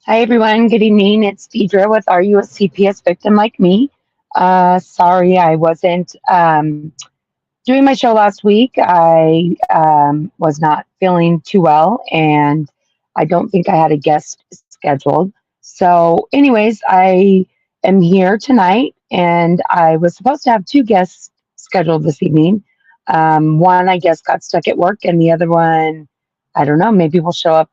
Hi, everyone. Good evening. It's Deidre with Are You a CPS Victim Like Me? Sorry, I wasn't doing my show last week. I was not feeling too well, and I don't think I had a guest scheduled. So, anyways, I am here tonight, and I was supposed to have two guests scheduled this evening. One, I guess, got stuck at work, and the other one, I don't know, maybe will show up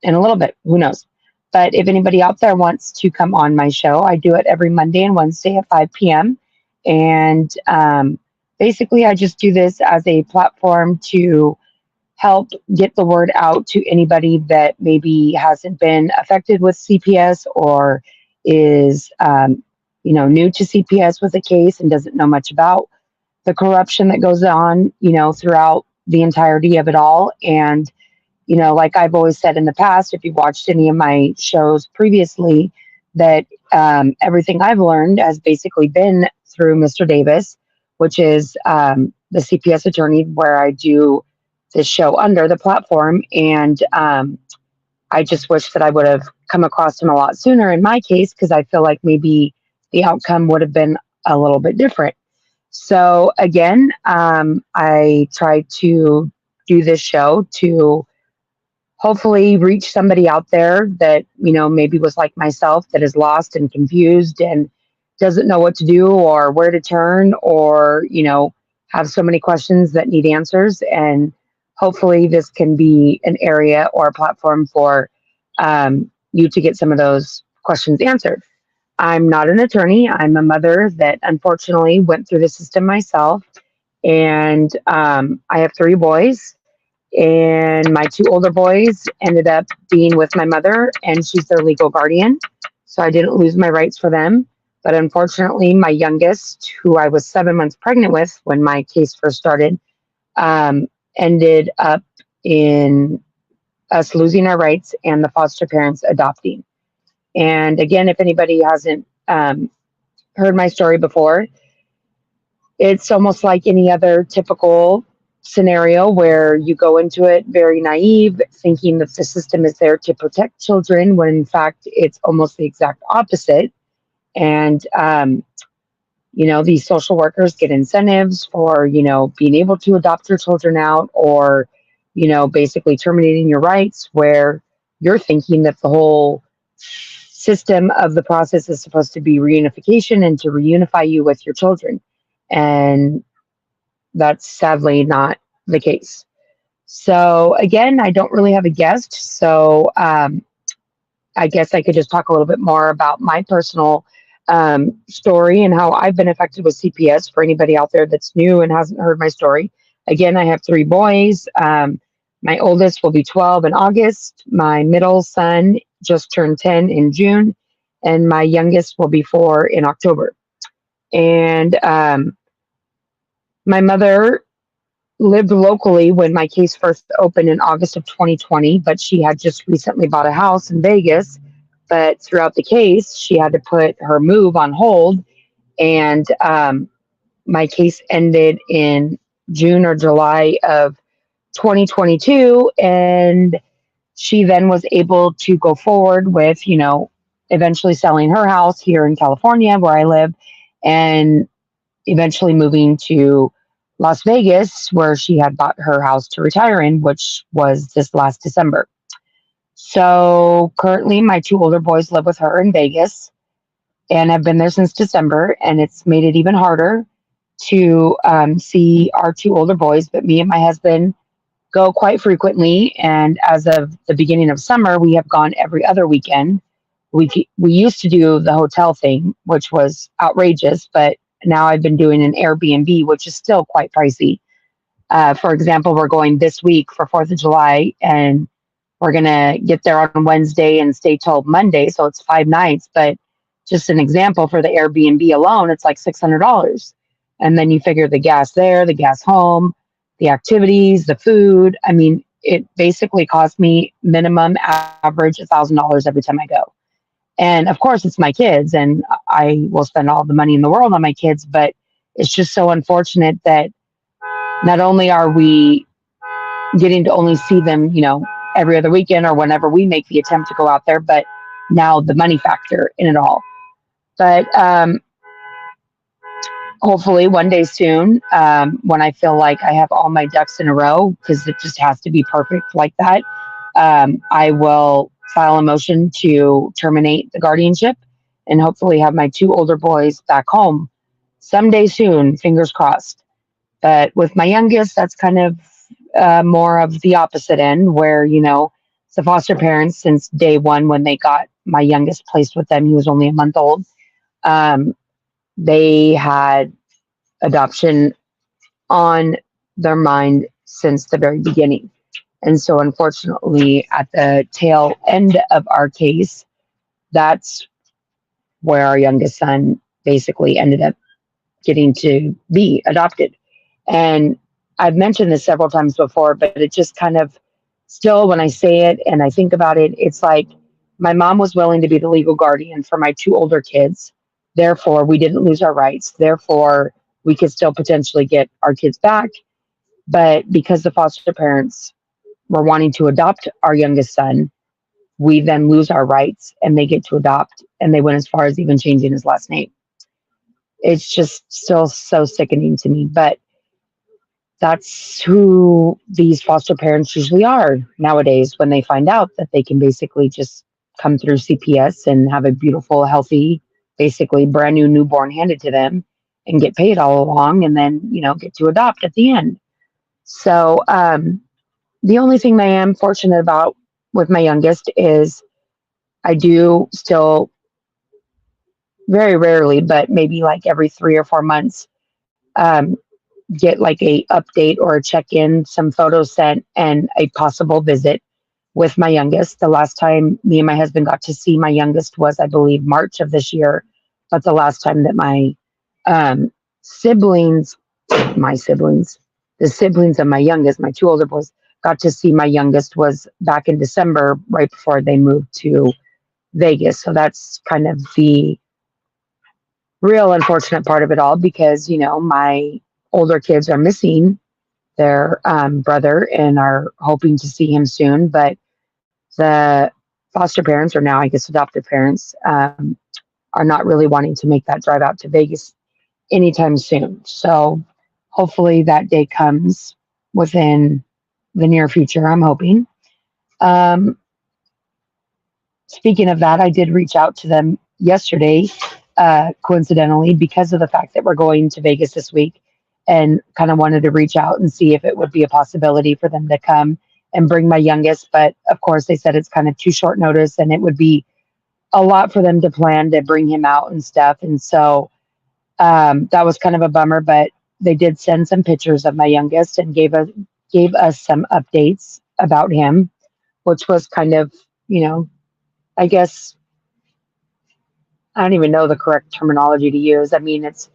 in a little bit. Who knows? But if anybody out there wants to come on my show, I do it every Monday and Wednesday at 5 p.m. And basically, I just do this as a platform to help get the word out to anybody that maybe hasn't been affected with CPS or is, new to CPS with a case and doesn't know much about the corruption that goes on, throughout the entirety of it all. And like I've always said in the past, if you've watched any of my shows previously, that everything I've learned has basically been through Mr. Davis, which is the CPS attorney where I do this show under the platform. And I just wish that I would have come across him a lot sooner in my case, because I feel like maybe the outcome would have been a little bit different. So again, I try to do this show to hopefully reach somebody out there that, maybe was like myself, that is lost and confused and doesn't know what to do or where to turn, or, have so many questions that need answers. And hopefully this can be an area or a platform for you to get some of those questions answered. I'm not an attorney. I'm a mother that unfortunately went through the system myself. And I have three boys, and my two older boys ended up being with my mother, and she's their legal guardian. So I didn't lose my rights for them. But unfortunately, my youngest, who I was 7 months pregnant with when my case first started, ended up in us losing our rights and the foster parents adopting. And again, if anybody hasn't heard my story before, it's almost like any other typical scenario where you go into it very naive, thinking that the system is there to protect children, when in fact it's almost the exact opposite. And, these social workers get incentives for, being able to adopt your children out, or, basically terminating your rights, where you're thinking that the whole system of the process is supposed to be reunification and to reunify you with your children. And that's sadly not the case. So, again, I don't really have a guest. So, I guess I could just talk a little bit more about my personal story and how I've been affected with CPS for anybody out there that's new and hasn't heard my story. Again, I have three boys. My oldest will be 12 in August. My middle son just turned 10 in June. And my youngest will be 4 in October. And my mother lived locally when my case first opened in August of 2020, but she had just recently bought a house in Vegas. But throughout the case, she had to put her move on hold. And my case ended in June or July of 2022. And she then was able to go forward with, eventually selling her house here in California, where I live, and eventually moving to Las Vegas, where she had bought her house to retire in, which was this last December. So currently, my two older boys live with her in Vegas and have been there since December, and it's made it even harder to see our two older boys. But me and my husband go quite frequently, and as of the beginning of summer, we have gone every other weekend. We used to do the hotel thing, which was outrageous, but now I've been doing an Airbnb, which is still quite pricey. For example, we're going this week for 4th of July, and we're going to get there on Wednesday and stay till Monday. So it's 5 nights. But just an example, for the Airbnb alone, it's like $600. And then you figure the gas there, the gas home, the activities, the food. I mean, it basically cost me minimum average $1,000 every time I go. And of course, it's my kids, and I will spend all the money in the world on my kids. But it's just so unfortunate that not only are we getting to only see them, every other weekend or whenever we make the attempt to go out there. But now the money factor in it all. But hopefully one day soon, when I feel like I have all my ducks in a row, because it just has to be perfect like that, I will file a motion to terminate the guardianship and hopefully have my two older boys back home someday soon, fingers crossed. But with my youngest, that's kind of more of the opposite end, where, the foster parents, since day one when they got my youngest placed with them, he was only a month old. Um, they had adoption on their mind since the very beginning. And so, unfortunately, at the tail end of our case, that's where our youngest son basically ended up getting to be adopted. And I've mentioned this several times before, but it just kind of still, when I say it and I think about it, it's like my mom was willing to be the legal guardian for my two older kids. Therefore, we didn't lose our rights. Therefore, we could still potentially get our kids back. But because the foster parents were wanting to adopt our youngest son, we then lose our rights and they get to adopt. And they went as far as even changing his last name. It's just still so sickening to me. But that's who these foster parents usually are nowadays when they find out that they can basically just come through CPS and have a beautiful, healthy, basically brand new newborn handed to them and get paid all along and then, get to adopt at the end. So, the only thing that I am fortunate about with my youngest is I do still very rarely, but maybe like every 3 or 4 months, um, get like a update or a check-in, some photos sent, and a possible visit with my youngest. The last time me and my husband got to see my youngest was, I believe, March of this year. But the last time that my siblings, the siblings of my youngest, my two older boys, got to see my youngest was back in December, right before they moved to Vegas. So that's kind of the real unfortunate part of it all because, my older kids are missing their brother and are hoping to see him soon. But the foster parents, or now I guess adoptive parents, are not really wanting to make that drive out to Vegas anytime soon. So hopefully that day comes within the near future, I'm hoping. Um, Speaking of that, I did reach out to them yesterday, coincidentally, because of the fact that we're going to Vegas this week and kind of wanted to reach out and see if it would be a possibility for them to come and bring my youngest. But of course, they said it's kind of too short notice and it would be a lot for them to plan to bring him out and stuff. And so that was kind of a bummer, but they did send some pictures of my youngest and gave us some updates about him, which was kind of, I guess I don't even know the correct terminology to use. I mean, it's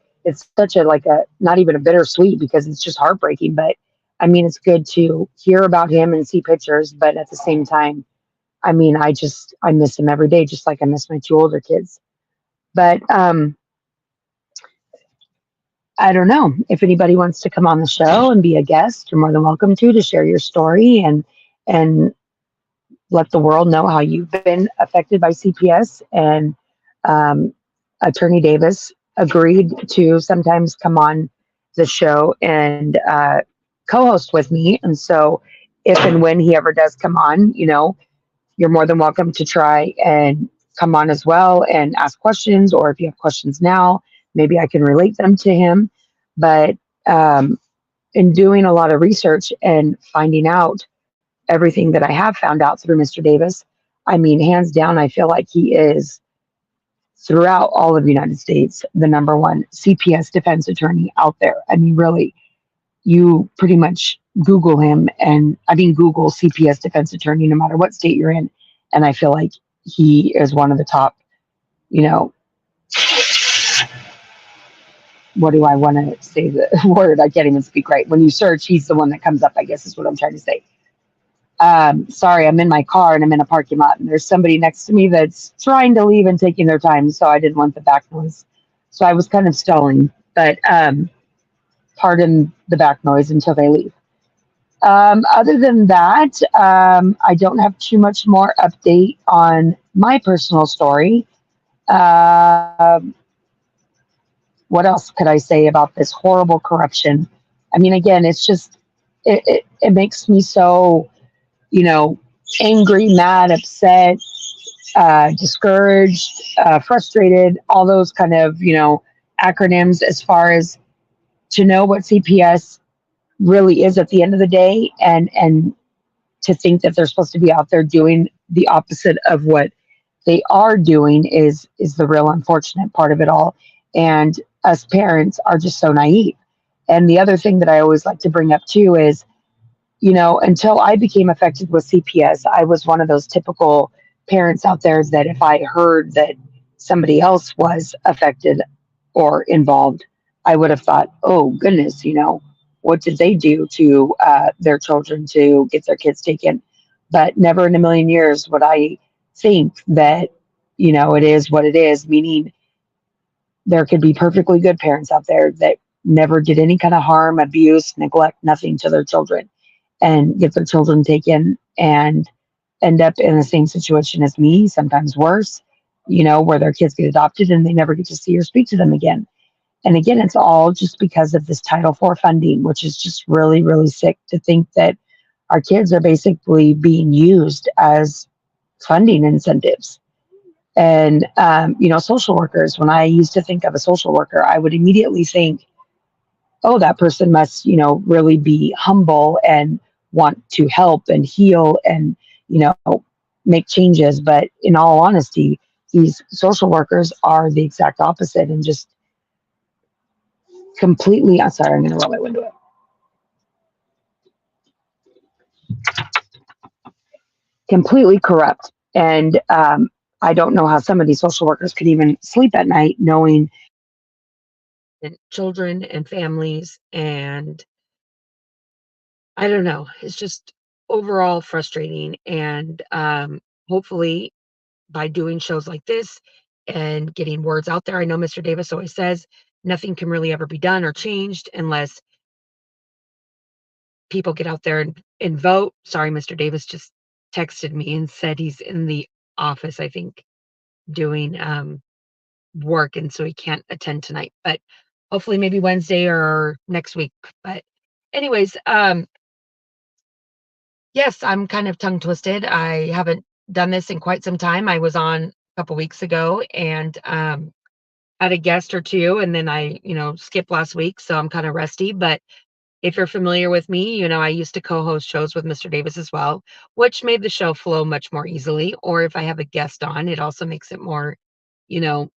such a like a not even a bittersweet because it's just heartbreaking. But I mean, it's good to hear about him and see pictures. But at the same time, I mean, I miss him every day, just like I miss my two older kids. But I don't know if anybody wants to come on the show and be a guest. You're more than welcome to share your story and let the world know how you've been affected by CPS. And um, Attorney Davis agreed to sometimes come on the show and co-host with me. And so, if and when he ever does come on, you're more than welcome to try and come on as well and ask questions. Or if you have questions now, maybe I can relate them to him. But in doing a lot of research and finding out everything that I have found out through Mr. Davis, I mean, hands down, I feel like he is throughout all of the United States the number one CPS defense attorney out there. I mean, really, you pretty much Google him and Google CPS defense attorney, no matter what state you're in. And I feel like he is one of the top, you know, what do I want to say the word? I can't even speak right. When you search, he's the one that comes up, I guess is what I'm trying to say. Sorry, I'm in my car and I'm in a parking lot and there's somebody next to me that's trying to leave and taking their time. So I didn't want the back noise. So I was kind of stalling, but pardon the back noise until they leave. Other than that, I don't have too much more update on my personal story. Um, what else could I say about this horrible corruption? I mean, again, it's just it makes me so, you know, angry, mad, upset, discouraged, frustrated, all those kind of, acronyms as far as to know what CPS really is at the end of the day, and to think that they're supposed to be out there doing the opposite of what they are doing is the real unfortunate part of it all. And us parents are just so naive. And the other thing that I always like to bring up too is, until I became affected with CPS, I was one of those typical parents out there that if I heard that somebody else was affected or involved, I would have thought, oh goodness, what did they do to their children to get their kids taken? But never in a million years would I think that, it is what it is, meaning there could be perfectly good parents out there that never did any kind of harm, abuse, neglect, nothing to their children and get their children taken and end up in the same situation as me, sometimes worse, where their kids get adopted and they never get to see or speak to them again. And again, it's all just because of this Title IV funding, which is just really, really sick to think that our kids are basically being used as funding incentives. And, social workers, when I used to think of a social worker, I would immediately think, oh, that person must, really be humble and want to help and heal and, make changes. But in all honesty, these social workers are the exact opposite and just completely, I'm sorry, I'm going to roll my window up, completely corrupt. And I don't know how some of these social workers could even sleep at night knowing that children and families, and I don't know, it's just overall frustrating. And hopefully by doing shows like this and getting words out there. I know Mr. Davis always says nothing can really ever be done or changed unless people get out there and vote. Sorry, Mr. Davis just texted me and said he's in the office, I think, doing work, and so he can't attend tonight. But hopefully maybe Wednesday or next week. But anyways, yes, I'm kind of tongue twisted. I haven't done this in quite some time. I was on a couple weeks ago and had a guest or two, and then I, skipped last week, so I'm kind of rusty. But if you're familiar with me, I used to co-host shows with Mr. Davis as well, which made the show flow much more easily. Or if I have a guest on, it also makes it more, you know,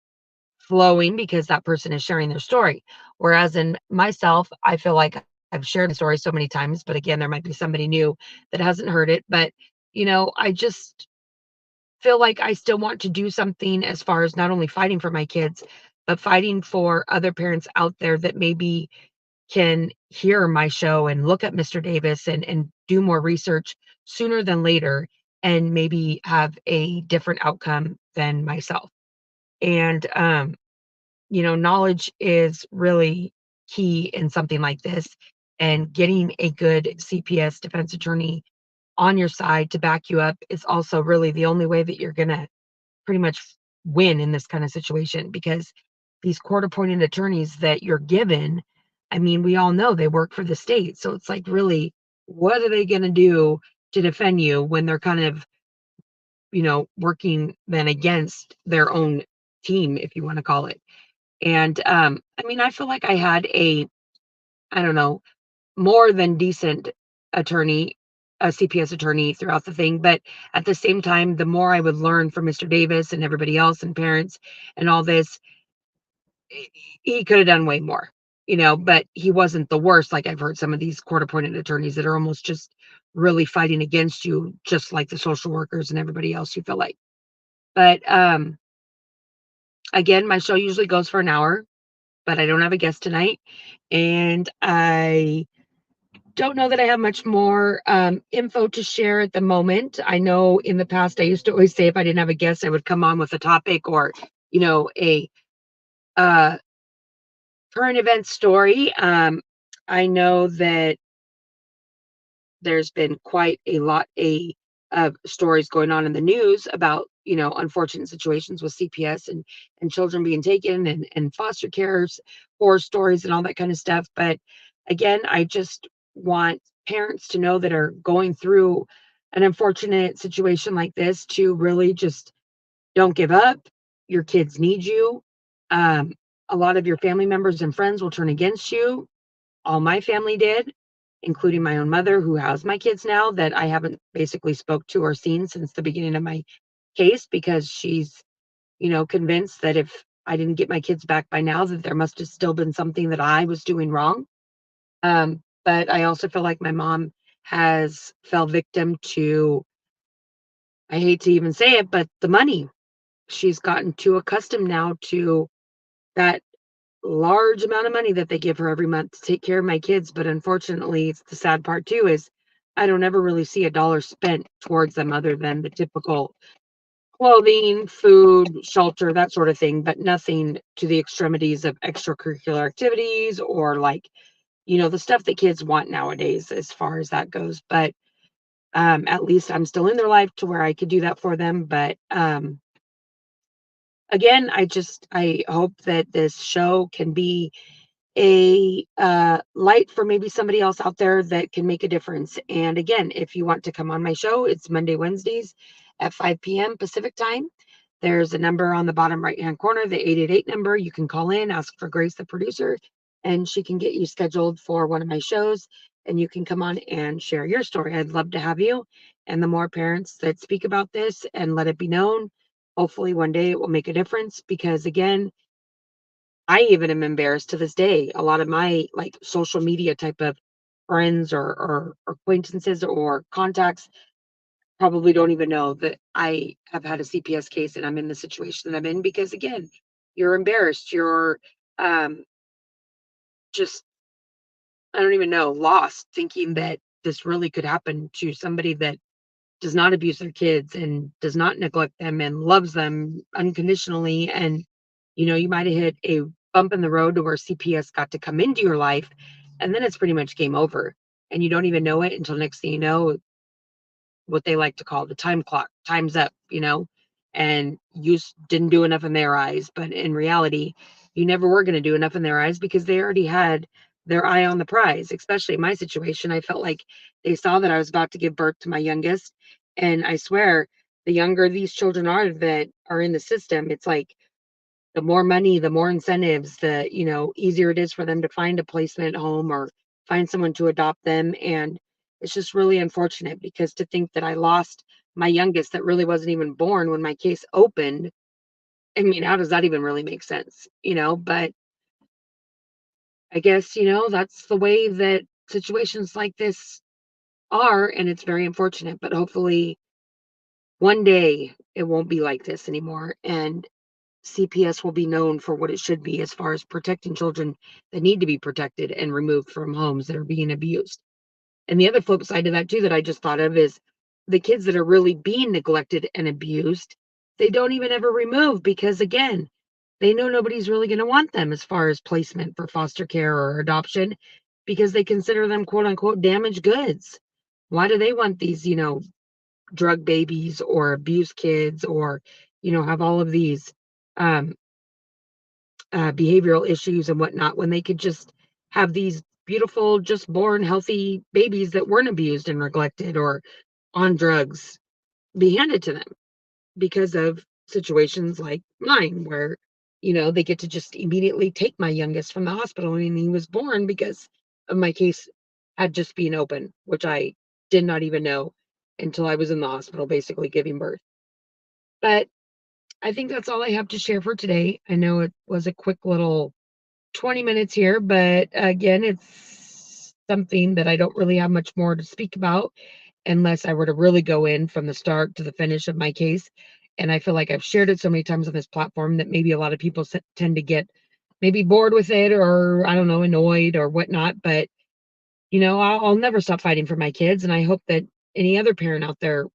flowing because that person is sharing their story. Whereas in myself, I feel like I've shared the story so many times, but again, there might be somebody new that hasn't heard it. But, I just feel like I still want to do something as far as not only fighting for my kids, but fighting for other parents out there that maybe can hear my show and look at Mr. Davis and do more research sooner than later and maybe have a different outcome than myself. And knowledge is really key in something like this. And getting a good CPS defense attorney on your side to back you up is also really the only way that you're going to pretty much win in this kind of situation, because these court appointed attorneys that you're given, I mean, we all know they work for the state. So it's like, really, what are they going to do to defend you when they're kind of, working then against their own team, if you want to call it? And I mean, I feel like I had I don't know, more than decent attorney, a CPS attorney throughout the thing. But at the same time, the more I would learn from Mr. Davis and everybody else and parents and all this, he could have done way more, but he wasn't the worst. Like I've heard some of these court appointed attorneys that are almost just really fighting against you, just like the social workers and everybody else, you feel like. But again, my show usually goes for an hour, but I don't have a guest tonight. And I don't know that I have much more info to share at the moment. I know in the past I used to always say if I didn't have a guest, I would come on with a topic or, a uh, current event story. I know that there's been quite a lot of stories going on in the news about, unfortunate situations with CPS and children being taken and foster cares, horror stories and all that kind of stuff. But again, I just want parents to know that are going through an unfortunate situation like this to really just don't give up. Your kids need you. Um, a lot of your family members and friends will turn against you. All my family did, including my own mother, who has my kids now, that I haven't basically spoke to or seen since the beginning of my case, because she's, convinced that if I didn't get my kids back by now, that there must have still been something that I was doing wrong. But I also feel like my mom has fell victim to, I hate to even say it, but the money. She's gotten too accustomed now to that large amount of money that they give her every month to take care of my kids. But unfortunately, it's the sad part too, is I don't ever really see a dollar spent towards them other than the typical clothing, food, shelter, that sort of thing, but nothing to the extremities of extracurricular activities or, like, the stuff that kids want nowadays as far as that goes. But at least I'm still in their life to where I could do that for them. But again, I hope that this show can be a light for maybe somebody else out there that can make a difference. And again, if you want to come on my show, it's Monday, Wednesdays at 5 p.m. Pacific time. There's a number on the bottom right hand corner, the 888 number. You can call in, ask for Grace, the producer, and she can get you scheduled for one of my shows. And you can come on and share your story. I'd love to have you. And the more parents that speak about this and let it be known, hopefully one day it will make a difference. Because again, I even am embarrassed to this day. A lot of my, like, social media type of friends or acquaintances or contacts probably don't even know that I have had a CPS case and I'm in the situation that I'm in, because again, you're embarrassed. You're um just, I don't even know, lost, thinking that this really could happen to somebody that does not abuse their kids and does not neglect them and loves them unconditionally. And, you might have hit a bump in the road to where CPS got to come into your life, and then it's pretty much game over. And you don't even know it until next thing you know, what they like to call the time clock, time's up, and you didn't do enough in their eyes. But in reality, you never were going to do enough in their eyes, because they already had their eye on the prize. Especially in my situation, I felt like they saw that I was about to give birth to my youngest. And I swear, the younger these children are that are in the system, it's like the more money, the more incentives, the, easier it is for them to find a placement home or find someone to adopt them. And it's just really unfortunate, because to think that I lost my youngest that really wasn't even born when my case opened, I mean, how does that even really make sense? But I guess, that's the way that situations like this are, and it's very unfortunate. But hopefully one day it won't be like this anymore. And CPS will be known for what it should be, as far as protecting children that need to be protected and removed from homes that are being abused. And the other flip side to that too, that I just thought of, is the kids that are really being neglected and abused, they don't even ever remove, because again, they know nobody's really going to want them as far as placement for foster care or adoption, because they consider them quote unquote damaged goods. Why do they want these, drug babies or abused kids, or, have all of these um, behavioral issues and whatnot, when they could just have these beautiful, just born healthy babies that weren't abused and neglected or on drugs be handed to them, because of situations like mine, where, they get to just immediately take my youngest from the hospital when he was born, because of my case had just been open, which I did not even know until I was in the hospital basically giving birth. But I think that's all I have to share for today. I know it was a quick little 20 minutes here, but again, it's something that I don't really have much more to speak about, unless I were to really go in from the start to the finish of my case. And I feel like I've shared it so many times on this platform that maybe a lot of people tend to get maybe bored with it, or I don't know, annoyed or whatnot. But, I'll never stop fighting for my kids. And I hope that any other parent out there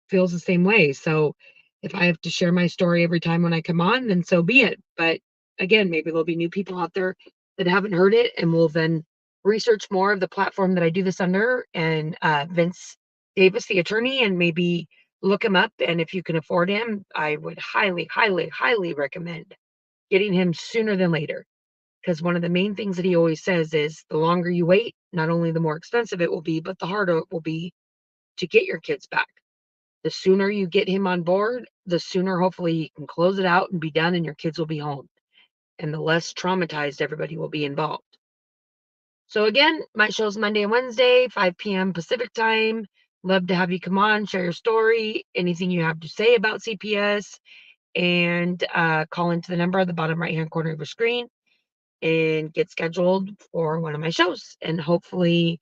feels the same way. So if I have to share my story every time when I come on, then so be it. But again, maybe there'll be new people out there that haven't heard it and will then research more of the platform that I do this under and Vince Davis, the attorney, and maybe look him up. And if you can afford him, I would highly, highly, highly recommend getting him sooner than later. Because one of the main things that he always says is the longer you wait, not only the more expensive it will be, but the harder it will be to get your kids back. The sooner you get him on board, the sooner hopefully you can close it out and be done and your kids will be home. And the less traumatized everybody will be involved. So again, my show's Monday and Wednesday, 5 p.m. Pacific time. Love to have you come on, share your story, anything you have to say about CPS, and call into the number at the bottom right-hand corner of your screen and get scheduled for one of my shows. And hopefully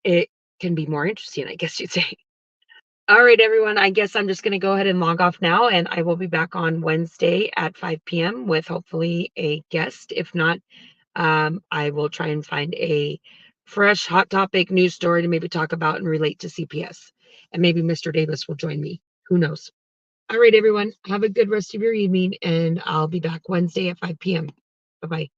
it can be more interesting, I guess you'd say. All right, everyone. I guess I'm just going to go ahead and log off now, and I will be back on Wednesday at 5 p.m. with hopefully a guest. If not, I will try and find a fresh, hot topic news story to maybe talk about and relate to CPS. And maybe Mr. Davis will join me. Who knows? All right, everyone. Have a good rest of your evening, and I'll be back Wednesday at 5 p.m. Bye-bye.